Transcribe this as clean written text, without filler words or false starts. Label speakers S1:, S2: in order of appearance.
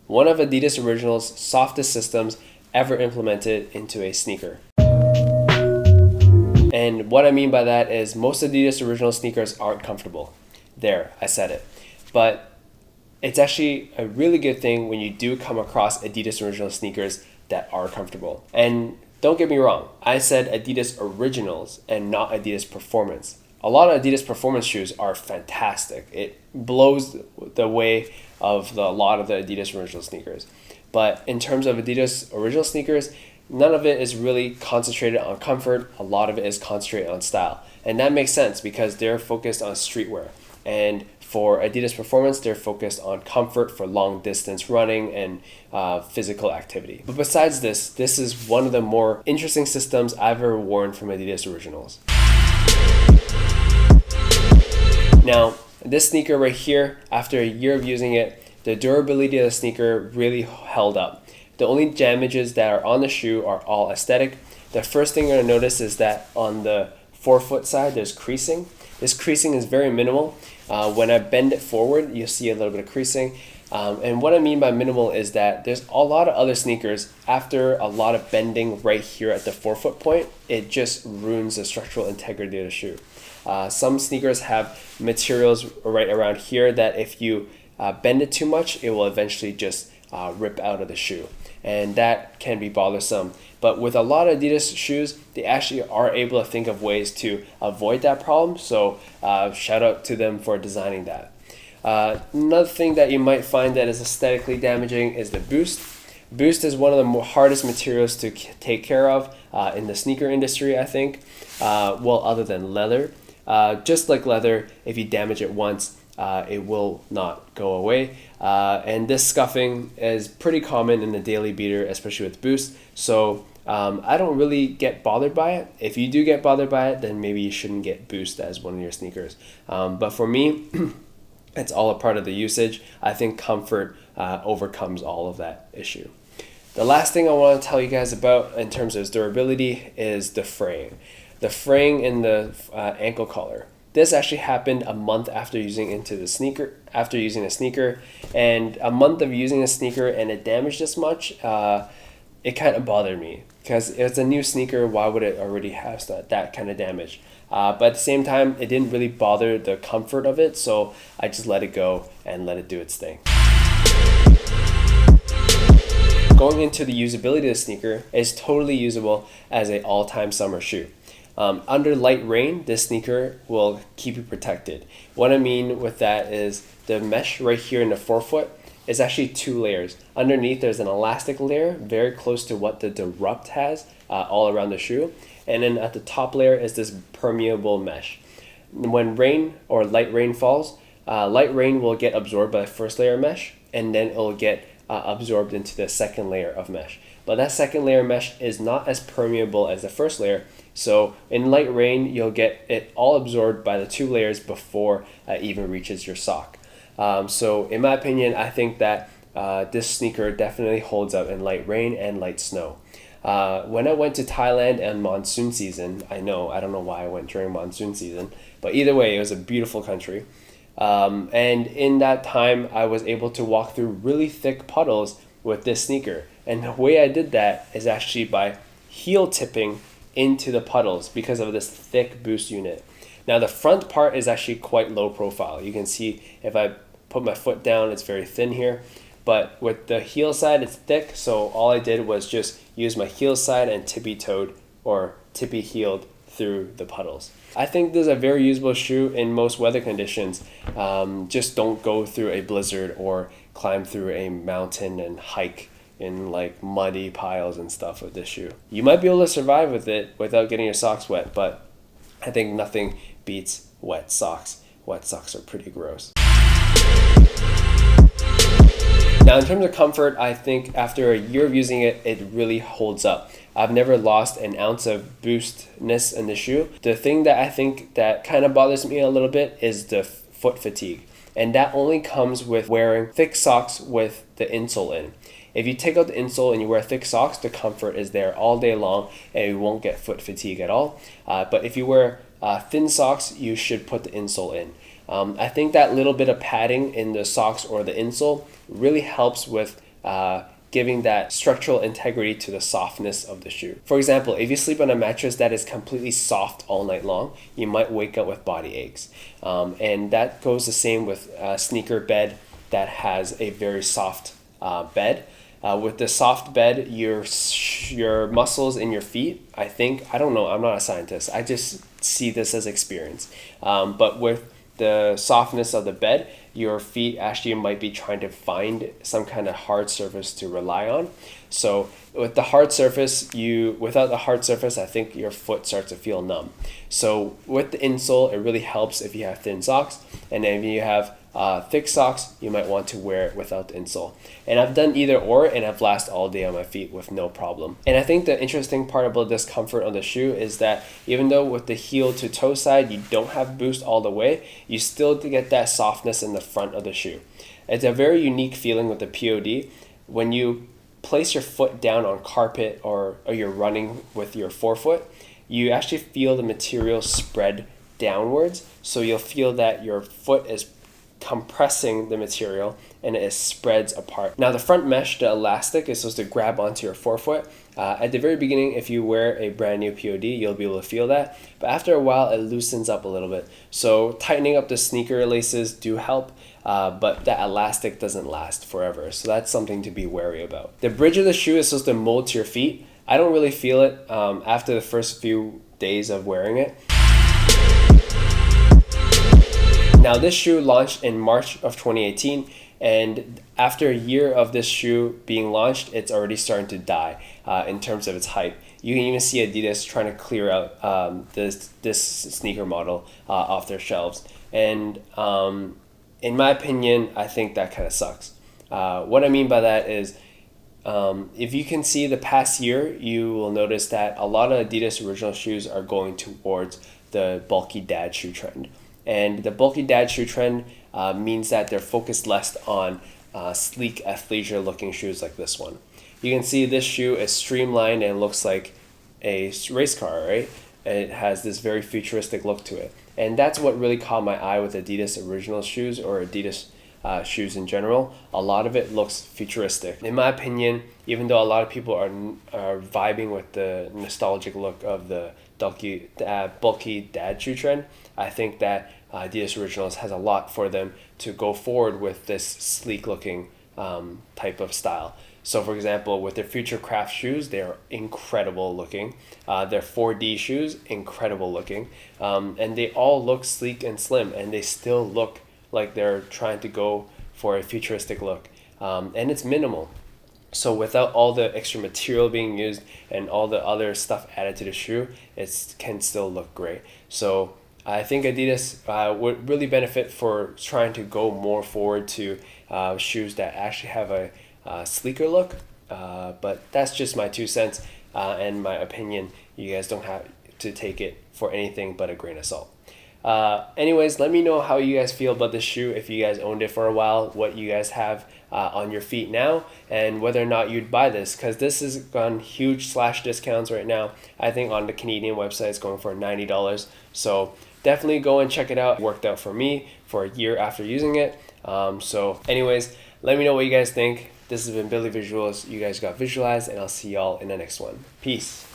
S1: one of Adidas Original's softest systems ever implemented into a sneaker. And what I mean by that is most Adidas Original sneakers aren't comfortable. There, I said it. But it's actually a really good thing when you do come across Adidas Original sneakers that are comfortable. And don't get me wrong, I said Adidas Originals and not Adidas Performance. A lot of Adidas Performance shoes are fantastic. It blows the way of a lot of the Adidas Original sneakers. But in terms of Adidas Original sneakers, none of it is really concentrated on comfort. A lot of it is concentrated on style. And that makes sense because they're focused on streetwear. And for Adidas Performance, they're focused on comfort for long distance running and physical activity. But besides this is one of the more interesting systems I've ever worn from Adidas Originals. Now, this sneaker right here, after a year of using it, the durability of the sneaker really held up. The only damages that are on the shoe are all aesthetic. The first thing you're going to notice is that on the forefoot side, there's creasing. This creasing is very minimal. When I bend it forward, you'll see a little bit of creasing. And what I mean by minimal is that there's a lot of other sneakers, after a lot of bending right here at the forefoot point, it just ruins the structural integrity of the shoe. Some sneakers have materials right around here that if you bend it too much, it will eventually just rip out of the shoe. And that can be bothersome. But with a lot of Adidas shoes, they actually are able to think of ways to avoid that problem. So shout out to them for designing that. Another thing that you might find that is aesthetically damaging is the Boost. Boost is one of the hardest materials to take care of in the sneaker industry, I think. Well, other than leather. Just like leather, if you damage it once, it will not go away. And this scuffing is pretty common in the daily beater, especially with Boost. So I don't really get bothered by it. If you do get bothered by it, then maybe you shouldn't get Boost as one of your sneakers. But for me, it's all a part of the usage. I think comfort overcomes all of that issue. The last thing I want to tell you guys about in terms of durability is the fraying. The fraying in the ankle collar. This actually happened a month after using the sneaker, and a month of using a sneaker and it damaged this much, it kind of bothered me because it's a new sneaker. Why would it already have that kind of damage? But at the same time, it didn't really bother the comfort of it, so I just let it go and let it do its thing. Going into the usability of the sneaker, it's totally usable as an all-time summer shoe. Under light rain, this sneaker will keep you protected. What I mean with that is the mesh right here in the forefoot is actually 2 layers. Underneath, there's an elastic layer very close to what the Disrupt has all around the shoe. And then at the top layer is this permeable mesh. When rain or light rain falls, light rain will get absorbed by the first layer of mesh, and then it will get absorbed into the second layer of mesh. But that second layer mesh is not as permeable as the first layer. So in light rain, you'll get it all absorbed by the 2 layers before it even reaches your sock. So in my opinion, I think that this sneaker definitely holds up in light rain and light snow. When I went to Thailand and monsoon season, I don't know why I went during monsoon season, but either way, it was a beautiful country. And in that time, I was able to walk through really thick puddles with this sneaker. And the way I did that is actually by heel tipping into the puddles because of this thick Boost unit. Now the front part is actually quite low profile. You can see if I put my foot down, it's very thin here. But with the heel side, it's thick. So all I did was just use my heel side and tippy-toed or tippy-heeled through the puddles. I think this is a very usable shoe in most weather conditions. Just don't go through a blizzard or climb through a mountain and hike in like muddy piles and stuff with this shoe. You might be able to survive with it without getting your socks wet, but I think nothing beats wet socks. Wet socks are pretty gross. Now in terms of comfort, I think after a year of using it, it really holds up. I've never lost an ounce of boostness in the shoe. The thing that I think that kind of bothers me a little bit is the foot fatigue. And that only comes with wearing thick socks with the insole in. If you take out the insole and you wear thick socks, the comfort is there all day long and you won't get foot fatigue at all. But if you wear thin socks, you should put the insole in. I think that little bit of padding in the socks or the insole really helps with giving that structural integrity to the softness of the shoe. For example, if you sleep on a mattress that is completely soft all night long, you might wake up with body aches. And that goes the same with a sneaker bed that has a very soft bed. With the soft bed, your muscles in your feet, I don't know, I'm not a scientist, I just see this as experience. But with the softness of the bed, your feet actually might be trying to find some kind of hard surface to rely on. So with the hard surface, without the hard surface, I think your foot starts to feel numb. So with the insole, it really helps if you have thin socks, and then if you have thick socks, you might want to wear it without the insole. And I've done either or, and I've lasted all day on my feet with no problem. And I think the interesting part about this comfort on the shoe is that even though with the heel to toe side, you don't have boost all the way, you still get that softness in the front of the shoe. It's a very unique feeling with the P.O.D. When you place your foot down on carpet or you're running with your forefoot, you actually feel the material spread downwards. So you'll feel that your foot is compressing the material and it spreads apart. Now the front mesh, the elastic, is supposed to grab onto your forefoot. At the very beginning, if you wear a brand new P.O.D, you'll be able to feel that. But after a while, it loosens up a little bit. So tightening up the sneaker laces do help, but that elastic doesn't last forever. So that's something to be wary about. The bridge of the shoe is supposed to mold to your feet. I don't really feel it after the first few days of wearing it. Now this shoe launched in March of 2018, and after a year of this shoe being launched, it's already starting to die in terms of its hype. You can even see Adidas trying to clear out this sneaker model off their shelves. And in my opinion, I think that kind of sucks. What I mean by that is, if you can see the past year, you will notice that a lot of Adidas original shoes are going towards the bulky dad shoe trend. And the bulky dad shoe trend means that they're focused less on sleek athleisure looking shoes like this one. You can see this shoe is streamlined and looks like a race car, right? And it has this very futuristic look to it. And that's what really caught my eye with Adidas original shoes or Adidas shoes in general. A lot of it looks futuristic. In my opinion, even though a lot of people are vibing with the nostalgic look of the bulky dad shoe trend, I think that Adidas Originals has a lot for them to go forward with this sleek looking type of style. So for example, with their Future Craft shoes, they're incredible looking. Their 4D shoes, incredible looking. And they all look sleek and slim, and they still look like they're trying to go for a futuristic look. And it's minimal. So without all the extra material being used and all the other stuff added to the shoe, it can still look great. So I think Adidas would really benefit for trying to go more forward to shoes that actually have a sleeker look. But that's just my 2 cents and my opinion. You guys don't have to take it for anything but a grain of salt. Anyways, let me know how you guys feel about this shoe, if you guys owned it for a while, what you guys have on your feet now, and whether or not you'd buy this, because this is on huge slash discounts right now. I think on the Canadian website it's going for $90, so definitely go and check it out. It worked out for me for a year after using it. So anyways, let me know what you guys think. This has been Billyvisuals. You guys got visualized, and I'll see y'all in the next one. Peace.